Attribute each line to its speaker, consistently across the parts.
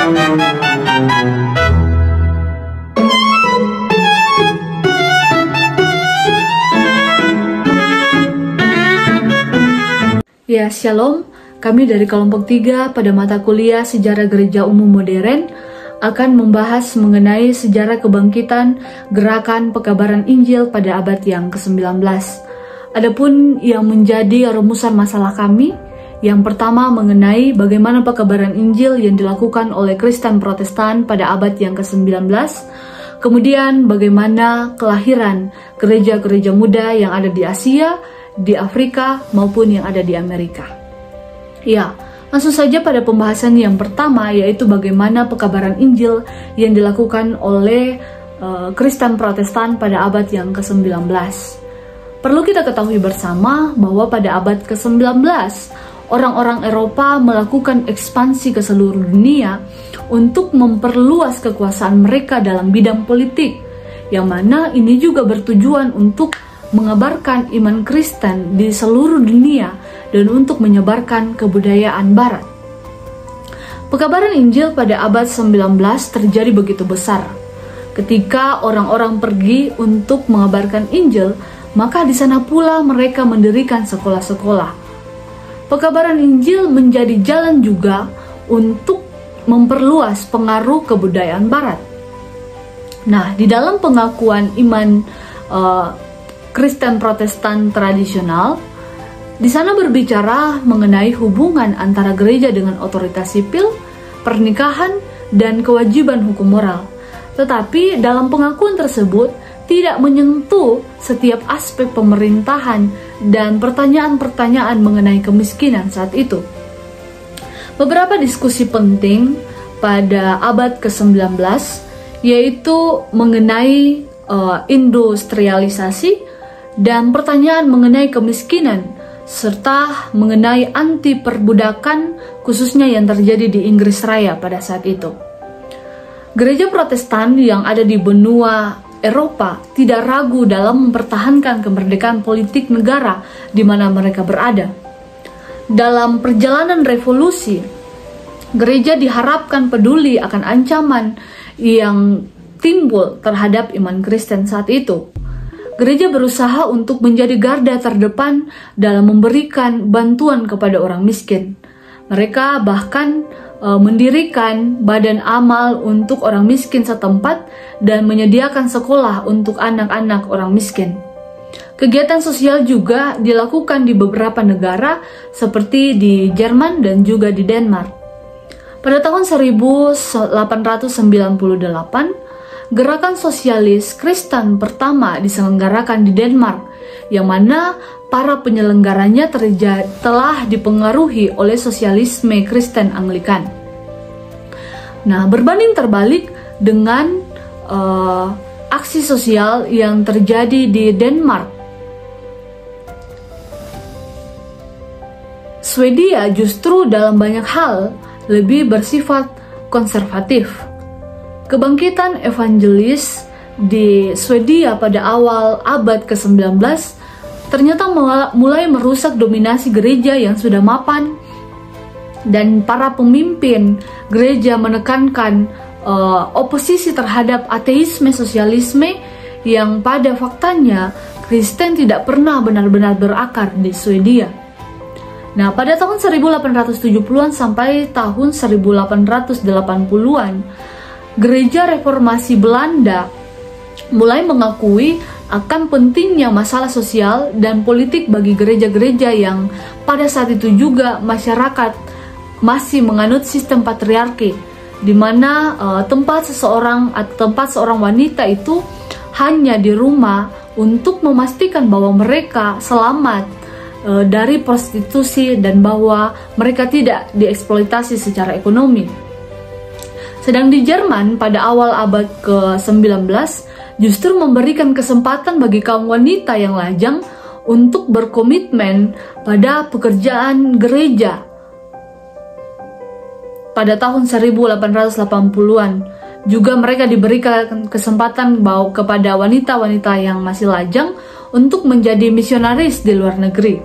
Speaker 1: Ya, Shalom. Kami dari kelompok 3 pada mata kuliah Sejarah Gereja Umum Modern akan membahas mengenai sejarah kebangkitan gerakan pekabaran Injil pada abad yang ke-19. Adapun yang menjadi rumusan masalah kami, yang pertama mengenai bagaimana pekabaran Injil yang dilakukan oleh Kristen Protestan pada abad yang ke-19, kemudian bagaimana kelahiran gereja-gereja muda yang ada di Asia, di Afrika, maupun yang ada di Amerika. Ya, langsung saja pada pembahasan yang pertama, yaitu bagaimana pekabaran Injil yang dilakukan oleh Kristen Protestan pada abad yang ke-19. Perlu kita ketahui bersama bahwa pada abad ke-19, orang-orang Eropa melakukan ekspansi ke seluruh dunia untuk memperluas kekuasaan mereka dalam bidang politik, yang mana ini juga bertujuan untuk mengabarkan iman Kristen di seluruh dunia dan untuk menyebarkan kebudayaan Barat. Pekabaran Injil pada abad 19 terjadi begitu besar. Ketika orang-orang pergi untuk mengabarkan Injil, maka di sana pula mereka mendirikan sekolah-sekolah. Pekabaran Injil menjadi jalan juga untuk memperluas pengaruh kebudayaan Barat. Nah, di dalam pengakuan iman Kristen Protestan tradisional, di sana berbicara mengenai hubungan antara gereja dengan otoritas sipil, pernikahan, dan kewajiban hukum moral. Tetapi dalam pengakuan tersebut tidak menyentuh setiap aspek pemerintahan dan pertanyaan-pertanyaan mengenai kemiskinan saat itu. Beberapa diskusi penting pada abad ke-19 yaitu mengenai industrialisasi dan pertanyaan mengenai kemiskinan, serta mengenai anti perbudakan khususnya yang terjadi di Inggris Raya pada saat itu. Gereja Protestan yang ada di benua Eropa tidak ragu dalam mempertahankan kemerdekaan politik negara di mana mereka berada. Dalam perjalanan revolusi, gereja diharapkan peduli akan ancaman yang timbul terhadap iman Kristen saat itu. Gereja berusaha untuk menjadi garda terdepan dalam memberikan bantuan kepada orang miskin. Mereka bahkan mendirikan badan amal untuk orang miskin setempat dan menyediakan sekolah untuk anak-anak orang miskin. Kegiatan sosial juga dilakukan di beberapa negara seperti di Jerman dan juga di Denmark. Pada tahun 1898, gerakan sosialis Kristen pertama diselenggarakan di Denmark, yang mana para penyelenggaranya telah dipengaruhi oleh sosialisme Kristen Anglikan. Nah, berbanding terbalik dengan aksi sosial yang terjadi di Denmark, Swedia justru dalam banyak hal lebih bersifat konservatif. Kebangkitan evangelis di Swedia pada awal abad ke-19 ternyata mulai merusak dominasi gereja yang sudah mapan, dan para pemimpin gereja menekankan oposisi terhadap ateisme sosialisme yang pada faktanya Kristen tidak pernah benar-benar berakar di Swedia. Nah, pada tahun 1870-an sampai tahun 1880-an, Gereja Reformasi Belanda mulai mengakui akan pentingnya masalah sosial dan politik bagi gereja-gereja yang pada saat itu juga masyarakat masih menganut sistem patriarki, di mana tempat seorang wanita itu hanya di rumah untuk memastikan bahwa mereka selamat dari prostitusi dan bahwa mereka tidak dieksploitasi secara ekonomi. Sedang di Jerman pada awal abad ke-19 justru memberikan kesempatan bagi kaum wanita yang lajang untuk berkomitmen pada pekerjaan gereja. Pada tahun 1880-an juga mereka diberikan kesempatan kepada wanita-wanita yang masih lajang untuk menjadi misionaris di luar negeri.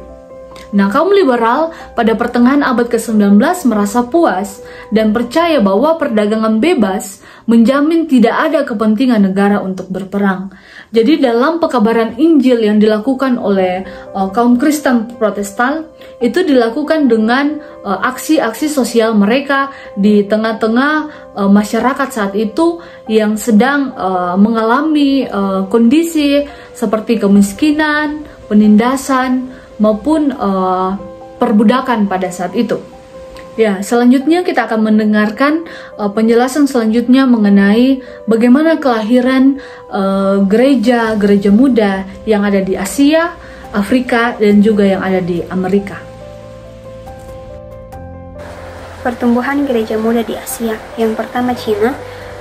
Speaker 1: Nah, kaum liberal pada pertengahan abad ke-19 merasa puas dan percaya bahwa perdagangan bebas menjamin tidak ada kepentingan negara untuk berperang. Jadi dalam pekabaran Injil yang dilakukan oleh kaum Kristen Protestan itu dilakukan dengan aksi-aksi sosial mereka di tengah-tengah masyarakat saat itu yang sedang mengalami kondisi seperti kemiskinan, penindasan, maupun perbudakan pada saat itu. Ya, selanjutnya kita akan mendengarkan penjelasan selanjutnya mengenai bagaimana kelahiran gereja-gereja muda yang ada di Asia, Afrika, dan juga yang ada di Amerika.
Speaker 2: Pertumbuhan gereja muda di Asia. Yang pertama Cina.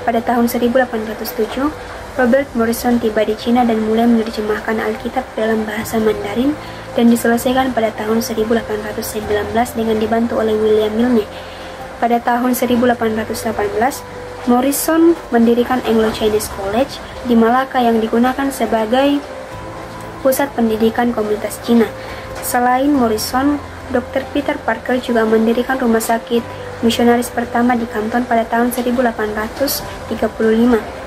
Speaker 2: Pada tahun 1807, Robert Morrison tiba di Cina dan mulai menerjemahkan Alkitab dalam bahasa Mandarin dan diselesaikan pada tahun 1819 dengan dibantu oleh William Milne. Pada tahun 1818, Morrison mendirikan Anglo-Chinese College di Malacca yang digunakan sebagai pusat pendidikan komunitas Cina. Selain Morrison, Dr. Peter Parker juga mendirikan rumah sakit misionaris pertama di Canton pada tahun 1835.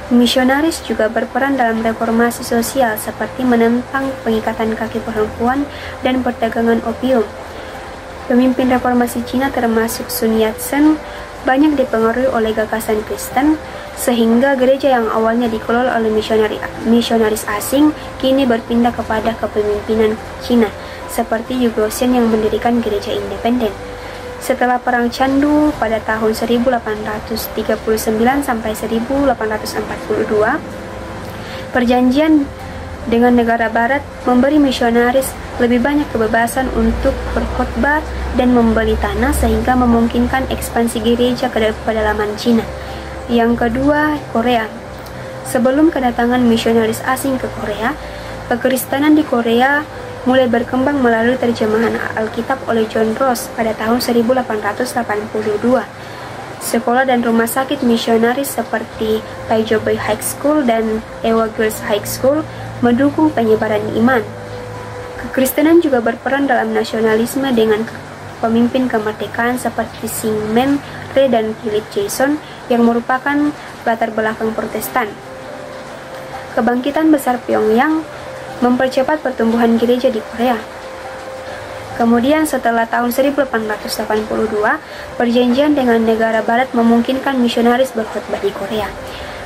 Speaker 2: Misionaris juga berperan dalam reformasi sosial seperti menentang pengikatan kaki perempuan dan perdagangan opium. Pemimpin reformasi Cina termasuk Sun Yat-sen banyak dipengaruhi oleh gagasan Kristen, sehingga gereja yang awalnya dikelola oleh misionaris asing kini berpindah kepada kepemimpinan Cina, seperti Yugosien yang mendirikan gereja independen. Setelah Perang Candu pada tahun 1839 sampai 1842, perjanjian dengan negara barat memberi misionaris lebih banyak kebebasan untuk berkhotbah dan membeli tanah sehingga memungkinkan ekspansi gereja ke pedalaman Cina. Yang kedua, Korea. Sebelum kedatangan misionaris asing ke Korea, kekristenan di Korea mulai berkembang melalui terjemahan Alkitab oleh John Ross pada tahun 1882. Sekolah dan rumah sakit misionaris seperti Taijobai High School dan Ewa Girls High School mendukung penyebaran iman. Kekristenan juga berperan dalam nasionalisme dengan pemimpin kemerdekaan seperti Syngman Rhee dan Philip Jason yang merupakan latar belakang Protestan. Kebangkitan besar Pyongyang mempercepat pertumbuhan gereja di Korea. Kemudian setelah tahun 1882, perjanjian dengan negara barat memungkinkan misionaris berkhotbah di Korea.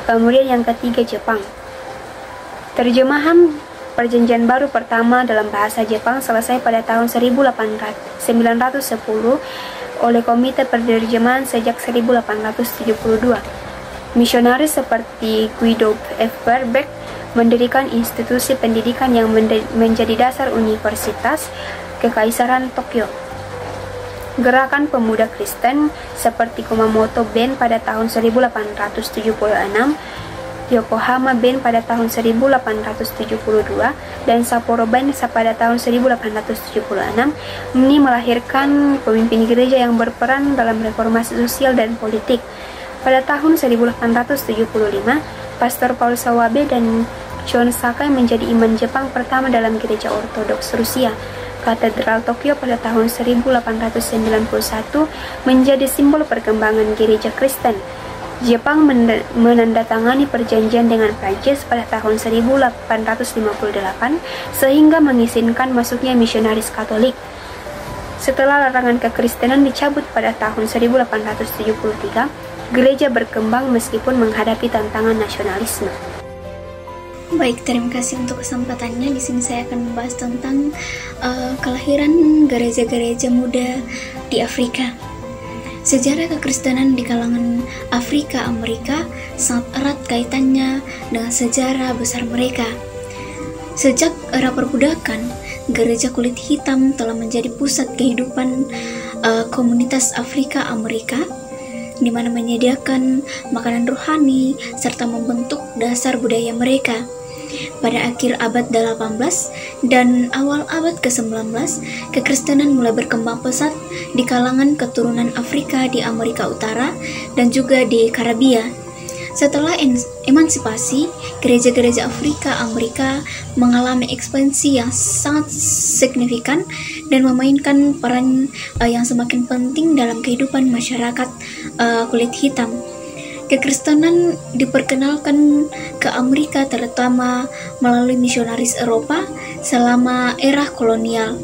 Speaker 2: Kemudian yang ketiga, Jepang. Terjemahan perjanjian baru pertama dalam bahasa Jepang selesai pada tahun 1910 oleh Komite Penerjemahan sejak 1872. Misionaris seperti Guido F. Verbeek mendirikan institusi pendidikan yang menjadi dasar Universitas Kekaisaran Tokyo. Gerakan pemuda Kristen seperti Kumamoto Band pada tahun 1876, Yokohama Band pada tahun 1872, dan Sapporo Band pada tahun 1876 ini melahirkan pemimpin gereja yang berperan dalam reformasi sosial dan politik. Pada tahun 1875, Pastor Paul Sawabe dan John Sakai menjadi imam Jepang pertama dalam gereja Ortodoks Rusia. Katedral Tokyo pada tahun 1891 menjadi simbol perkembangan gereja Kristen. Jepang menandatangani perjanjian dengan Prancis pada tahun 1858 sehingga mengizinkan masuknya misionaris Katolik. Setelah larangan kekristenan dicabut pada tahun 1873, gereja berkembang meskipun menghadapi tantangan nasionalisme.
Speaker 3: Baik, terima kasih untuk kesempatannya. Di sini saya akan membahas tentang kelahiran gereja-gereja muda di Afrika. Sejarah kekristenan di kalangan Afrika Amerika sangat erat kaitannya dengan sejarah besar mereka. Sejak era perbudakan, gereja kulit hitam telah menjadi pusat kehidupan komunitas Afrika Amerika, di mana menyediakan makanan rohani serta membentuk dasar budaya mereka. Pada akhir abad 18 dan awal abad ke-19, kekristenan mulai berkembang pesat di kalangan keturunan Afrika di Amerika Utara dan juga di Karibia. Setelah emansipasi, gereja-gereja Afrika Amerika mengalami ekspansi yang sangat signifikan dan memainkan peran yang semakin penting dalam kehidupan masyarakat kulit hitam. Kekristenan diperkenalkan ke Amerika terutama melalui misionaris Eropa selama era kolonial.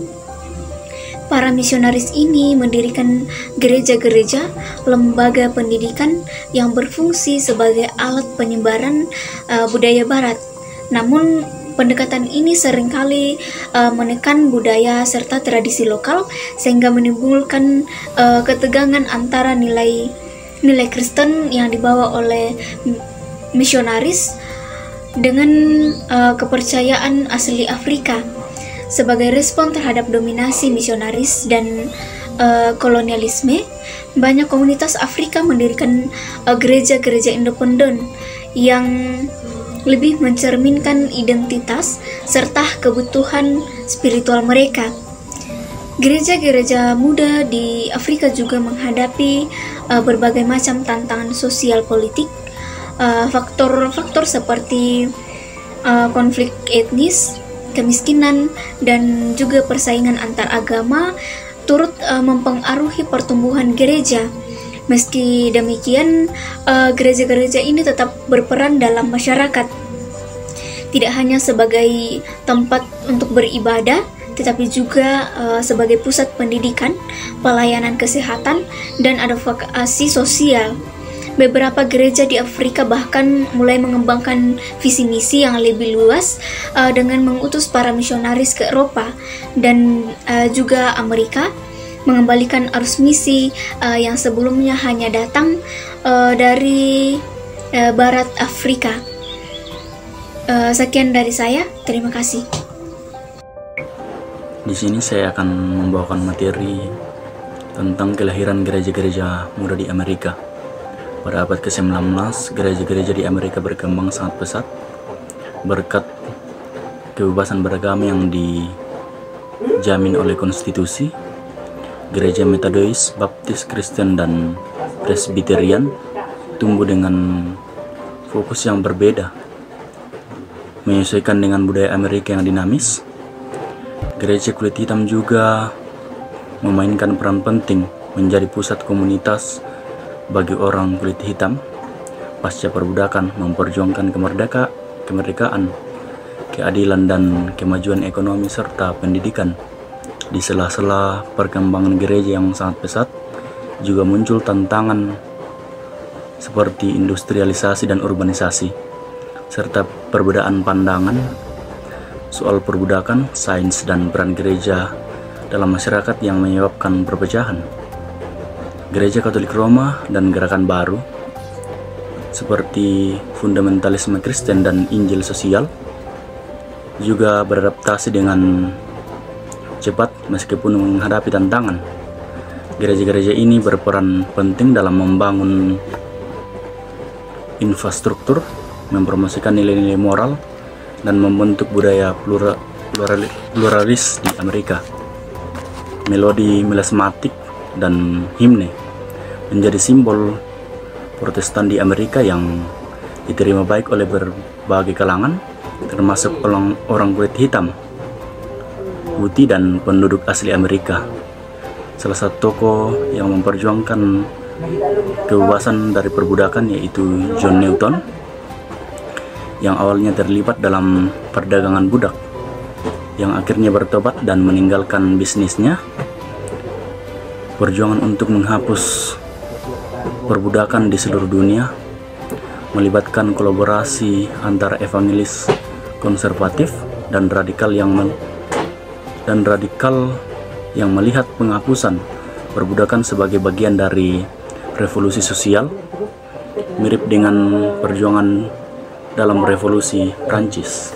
Speaker 3: Para misionaris ini mendirikan gereja-gereja, lembaga pendidikan yang berfungsi sebagai alat penyebaran budaya Barat. Namun, pendekatan ini seringkali menekan budaya serta tradisi lokal sehingga menimbulkan ketegangan antara nilai Kristen yang dibawa oleh misionaris dengan kepercayaan asli Afrika. Sebagai respon terhadap dominasi misionaris dan kolonialisme, banyak komunitas Afrika mendirikan gereja-gereja independen yang lebih mencerminkan identitas serta kebutuhan spiritual mereka. Gereja-gereja muda di Afrika juga menghadapi berbagai macam tantangan sosial politik, faktor-faktor seperti konflik etnis, kemiskinan, dan juga persaingan antar agama turut mempengaruhi pertumbuhan gereja. Meski demikian, gereja-gereja ini tetap berperan dalam masyarakat, tidak hanya sebagai tempat untuk beribadah, tetapi juga sebagai pusat pendidikan, pelayanan kesehatan, dan advokasi sosial. Beberapa gereja di Afrika bahkan mulai mengembangkan visi misi yang lebih luas dengan mengutus para misionaris ke Eropa dan juga Amerika, mengembalikan arus misi yang sebelumnya hanya datang dari Barat Afrika. Sekian dari saya, terima kasih.
Speaker 4: Di sini saya akan membawakan materi tentang kelahiran gereja-gereja muda di Amerika. Pada abad ke-19, gereja-gereja di Amerika berkembang sangat pesat berkat kebebasan beragama yang dijamin oleh konstitusi. Gereja Metodis, Baptis, Kristen, dan Presbyterian tumbuh dengan fokus yang berbeda, menyesuaikan dengan budaya Amerika yang dinamis. Gereja kulit hitam juga memainkan peran penting menjadi pusat komunitas bagi orang kulit hitam pasca perbudakan, memperjuangkan kemerdekaan, keadilan, dan kemajuan ekonomi serta pendidikan. Di sela-sela perkembangan gereja yang sangat pesat, juga muncul tantangan seperti industrialisasi dan urbanisasi, serta perbedaan pandangan soal perbudakan, sains, dan peran gereja dalam masyarakat yang menyebabkan perpecahan. Gereja Katolik Roma dan gerakan baru seperti fundamentalisme Kristen dan Injil sosial juga beradaptasi dengan cepat meskipun menghadapi tantangan. Gereja-gereja ini berperan penting dalam membangun infrastruktur, mempromosikan nilai-nilai moral, dan membentuk budaya pluralis di Amerika. Melodi melismatik dan himne menjadi simbol Protestan di Amerika yang diterima baik oleh berbagai kalangan, termasuk orang kulit hitam, putih, dan penduduk asli Amerika. Salah satu tokoh yang memperjuangkan kebebasan dari perbudakan yaitu John Newton, yang awalnya terlibat dalam perdagangan budak, yang akhirnya bertobat dan meninggalkan bisnisnya. Perjuangan untuk menghapus perbudakan di seluruh dunia melibatkan kolaborasi antara evangelis konservatif dan radikal yang melihat penghapusan perbudakan sebagai bagian dari revolusi sosial, mirip dengan perjuangan dalam revolusi Prancis.